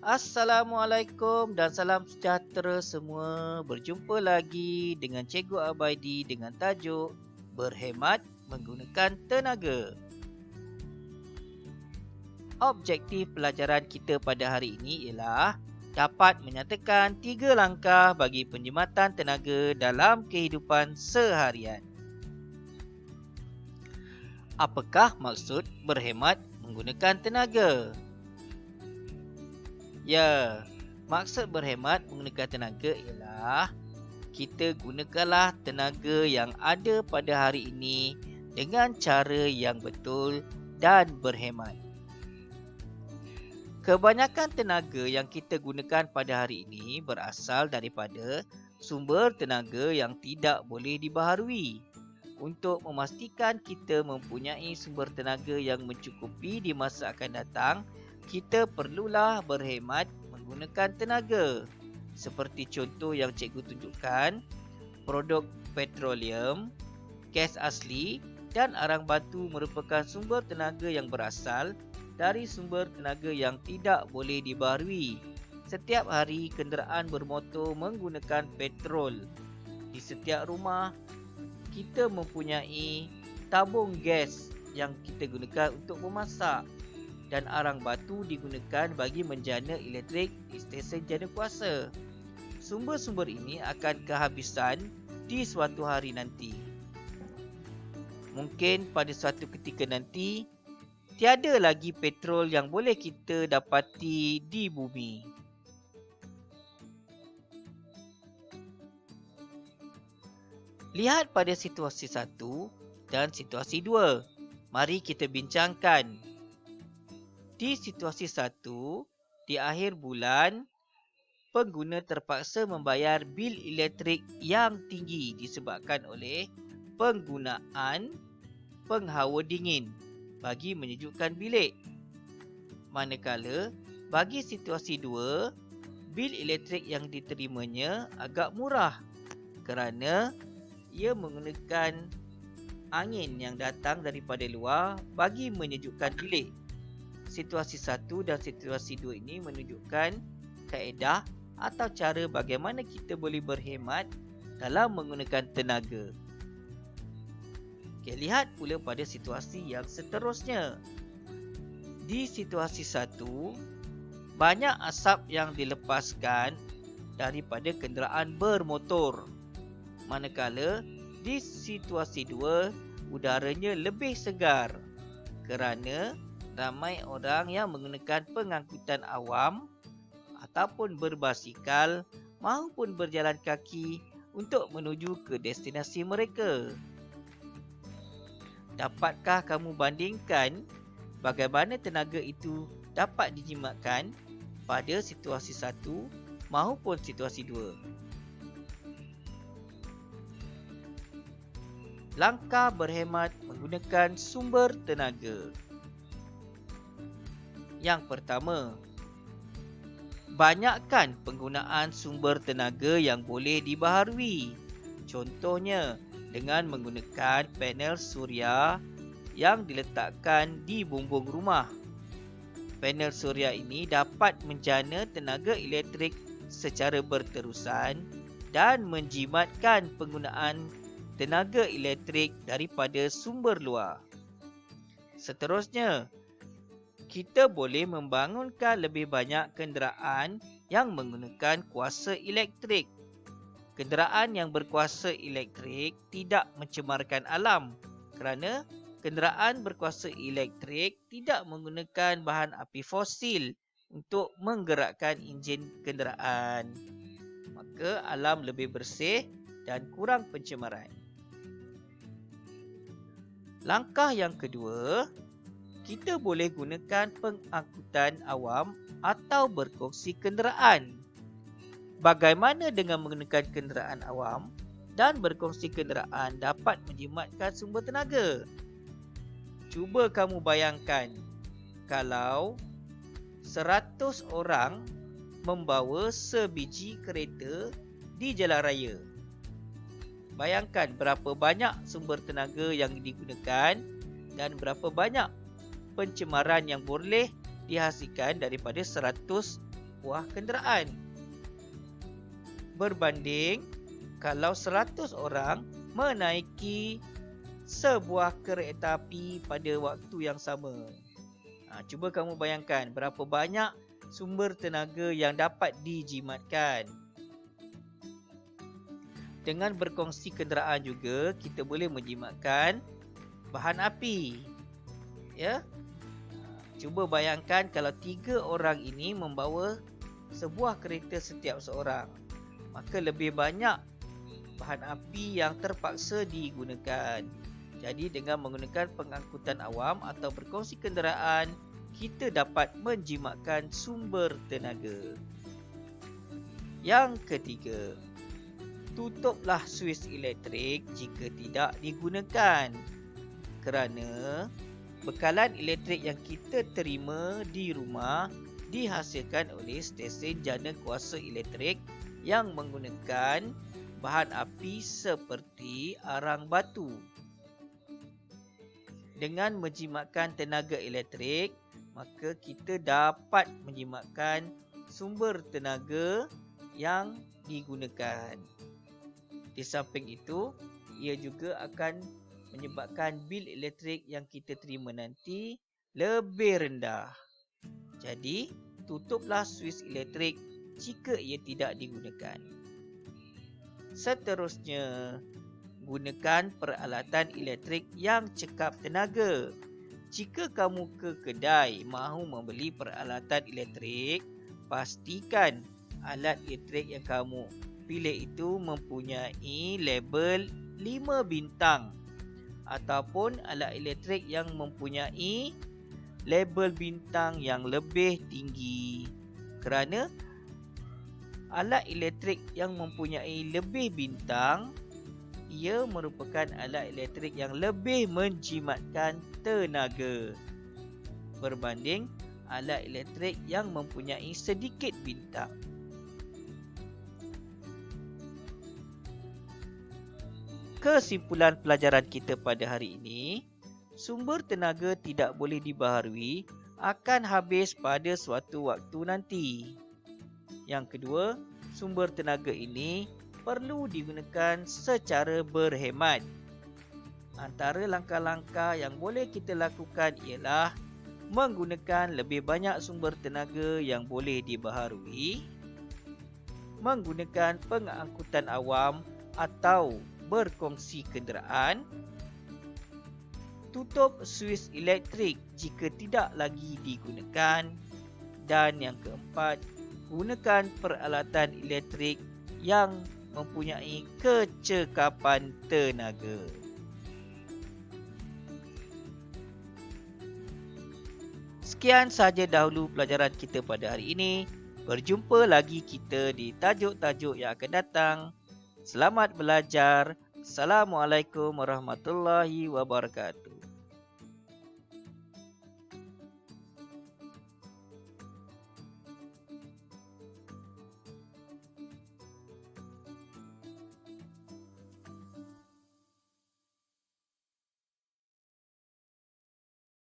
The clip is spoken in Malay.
Assalamualaikum dan salam sejahtera semua. Berjumpa lagi dengan Cikgu Abaidi dengan tajuk Berhemat Menggunakan Tenaga. Objektif pelajaran kita pada hari ini ialah dapat menyatakan 3 langkah bagi penjimatan tenaga dalam kehidupan seharian. Apakah maksud berhemat menggunakan tenaga? Ya, maksud berhemat menggunakan tenaga ialah kita gunakanlah tenaga yang ada pada hari ini dengan cara yang betul dan berhemat. Kebanyakan tenaga yang kita gunakan pada hari ini berasal daripada sumber tenaga yang tidak boleh dibaharui. Untuk memastikan kita mempunyai sumber tenaga yang mencukupi di masa akan datang, kita perlulah berhemat menggunakan tenaga. Seperti contoh yang cikgu tunjukkan, produk petroleum, gas asli dan arang batu merupakan sumber tenaga yang berasal dari sumber tenaga yang tidak boleh dibaharui. Setiap hari kenderaan bermotor menggunakan petrol. Di setiap rumah kita mempunyai tabung gas yang kita gunakan untuk memasak dan arang batu digunakan bagi menjana elektrik di stesen jana kuasa. Sumber-sumber ini akan kehabisan di suatu hari nanti. Mungkin pada suatu ketika nanti, tiada lagi petrol yang boleh kita dapati di bumi. Lihat pada situasi 1 dan situasi 2. Mari kita bincangkan. Di situasi 1, di akhir bulan, pengguna terpaksa membayar bil elektrik yang tinggi disebabkan oleh penggunaan penghawa dingin bagi menyejukkan bilik. Manakala, bagi situasi 2, bil elektrik yang diterimanya agak murah kerana ia menggunakan angin yang datang daripada luar bagi menyejukkan bilik. Situasi 1 dan situasi 2 ini menunjukkan kaedah atau cara bagaimana kita boleh berhemat dalam menggunakan tenaga. Okay, lihat pula pada situasi yang seterusnya. Di situasi 1, banyak asap yang dilepaskan daripada kenderaan bermotor. Manakala di situasi 2, udaranya lebih segar kerana ramai orang yang menggunakan pengangkutan awam ataupun berbasikal maupun berjalan kaki untuk menuju ke destinasi mereka. Dapatkah kamu bandingkan bagaimana tenaga itu dapat dijimatkan pada situasi 1 maupun situasi 2? Langkah berhemat menggunakan sumber tenaga. Yang pertama, banyakkan penggunaan sumber tenaga yang boleh dibaharui. Contohnya, dengan menggunakan panel suria yang diletakkan di bumbung rumah. Panel suria ini dapat menjana tenaga elektrik secara berterusan dan menjimatkan penggunaan tenaga elektrik daripada sumber luar. Seterusnya, kita boleh membangunkan lebih banyak kenderaan yang menggunakan kuasa elektrik. Kenderaan yang berkuasa elektrik tidak mencemarkan alam kerana kenderaan berkuasa elektrik tidak menggunakan bahan api fosil untuk menggerakkan enjin kenderaan. Maka alam lebih bersih dan kurang pencemaran. Langkah yang kedua, kita boleh gunakan pengangkutan awam atau berkongsi kenderaan. Bagaimana dengan menggunakan kenderaan awam dan berkongsi kenderaan dapat menjimatkan sumber tenaga? Cuba kamu bayangkan kalau 100 orang membawa sebiji kereta di jalan raya. Bayangkan berapa banyak sumber tenaga yang digunakan dan berapa banyak pencemaran yang boleh dihasilkan daripada 100 buah kenderaan. Berbanding kalau 100 orang menaiki sebuah kereta api pada waktu yang sama. Cuba kamu bayangkan berapa banyak sumber tenaga yang dapat dijimatkan. Dengan berkongsi kenderaan juga, kita boleh menjimatkan bahan api. Ya. Cuba bayangkan kalau 3 orang ini membawa sebuah kereta setiap seorang, maka lebih banyak bahan api yang terpaksa digunakan. Jadi dengan menggunakan pengangkutan awam atau berkongsi kenderaan, kita dapat menjimatkan sumber tenaga. Yang ketiga, tutuplah suis elektrik jika tidak digunakan. Kerana bekalan elektrik yang kita terima di rumah dihasilkan oleh stesen jana kuasa elektrik yang menggunakan bahan api seperti arang batu. Dengan menjimatkan tenaga elektrik, maka kita dapat menjimatkan sumber tenaga yang digunakan. Di samping itu, ia juga akan menyebabkan bil elektrik yang kita terima nanti lebih rendah. Jadi, tutuplah suis elektrik jika ia tidak digunakan. Seterusnya, gunakan peralatan elektrik yang cekap tenaga. Jika kamu ke kedai mahu membeli peralatan elektrik, pastikan alat elektrik yang kamu pilih itu mempunyai label 5 bintang ataupun alat elektrik yang mempunyai label bintang yang lebih tinggi. Kerana alat elektrik yang mempunyai lebih bintang, ia merupakan alat elektrik yang lebih menjimatkan tenaga berbanding alat elektrik yang mempunyai sedikit bintang. Kesimpulan pelajaran kita pada hari ini, sumber tenaga tidak boleh dibaharui, akan habis pada suatu waktu nanti. Yang kedua, sumber tenaga ini perlu digunakan secara berhemat. Antara langkah-langkah yang boleh kita lakukan ialah menggunakan lebih banyak sumber tenaga yang boleh dibaharui, menggunakan pengangkutan awam atau berkongsi kenderaan, tutup suis elektrik jika tidak lagi digunakan, dan yang keempat, gunakan peralatan elektrik yang mempunyai kecekapan tenaga. Sekian sahaja dahulu pelajaran kita pada hari ini. Berjumpa lagi kita di tajuk-tajuk yang akan datang. Selamat belajar. Assalamualaikum warahmatullahi wabarakatuh.